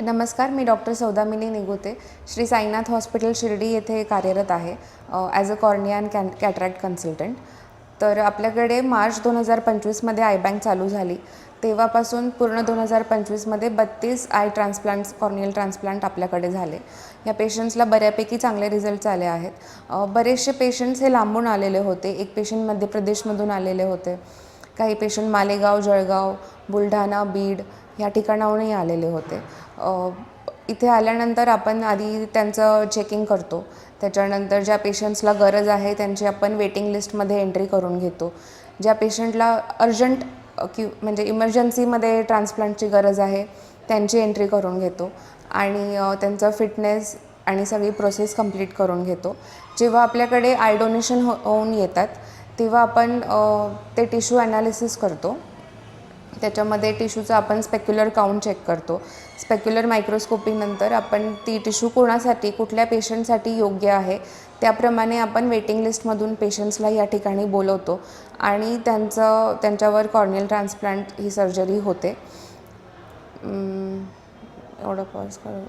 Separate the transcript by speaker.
Speaker 1: नमस्कार, मी doctor Saudamini निगुते, Shri Sainath hospital Shirdi येथे कार्यरत आहे as a cornea and cataract consultant. तर आपल्याकडे मार्च 2025मध्ये आय बँक चालू झाली. तेव्हापासून पूर्ण 2025मध्ये 32 आय ट्रान्सप्लांट्स, कॉर्नियल ट्रान्सप्लांट आपल्याकडे झाले. या पेशंट्सला बऱ्यापैकी चांगले रिझल्ट्स आले आहेत. बरेचसे पेशंट्स हे लांबून आलेले होते. एक पेशंट मध्य प्रदेशमधून आलेले होते. काही पेशंट मालेगाव, जळगाव, बुलढाणा, बीड या ठिकाणाहूनही आलेले होते. इथे आल्यानंतर आपण आधी त्यांचं चेकिंग करतो. त्याच्यानंतर ज्या पेशंट्सला गरज आहे त्यांची आपण वेटिंग लिस्टमध्ये एंट्री करून घेतो. ज्या पेशंटला अर्जंट म्हणजे इमर्जन्सीमध्ये ट्रान्सप्लांटची गरज आहे त्यांची एंट्री करून घेतो आणि त्यांचं फिटनेस आणि सगळी प्रोसेस कंप्लीट करून घेतो. जेव्हा आपल्याकडे आय डोनेशन होऊन येतात तेव्हा आपण ते टिश्यू ॲनालिसिस करतो. त्याच्यामध्ये टिश्यूचा आपण स्पेक्युलर काउंट चेक करतो. स्पेक्युलर मायक्रोस्कोपीनंतर आपण ती टिश्यू कोणासाठी, कुठल्या पेशंटसाठी योग्य आहे त्याप्रमाणे आपण वेटिंग लिस्टमधून पेशंट्सला या ठिकाणी बोलवतो आणि त्यांच्यावर कॉर्नियल ट्रान्सप्लांट ही सर्जरी होते. एवढं पॉज करू.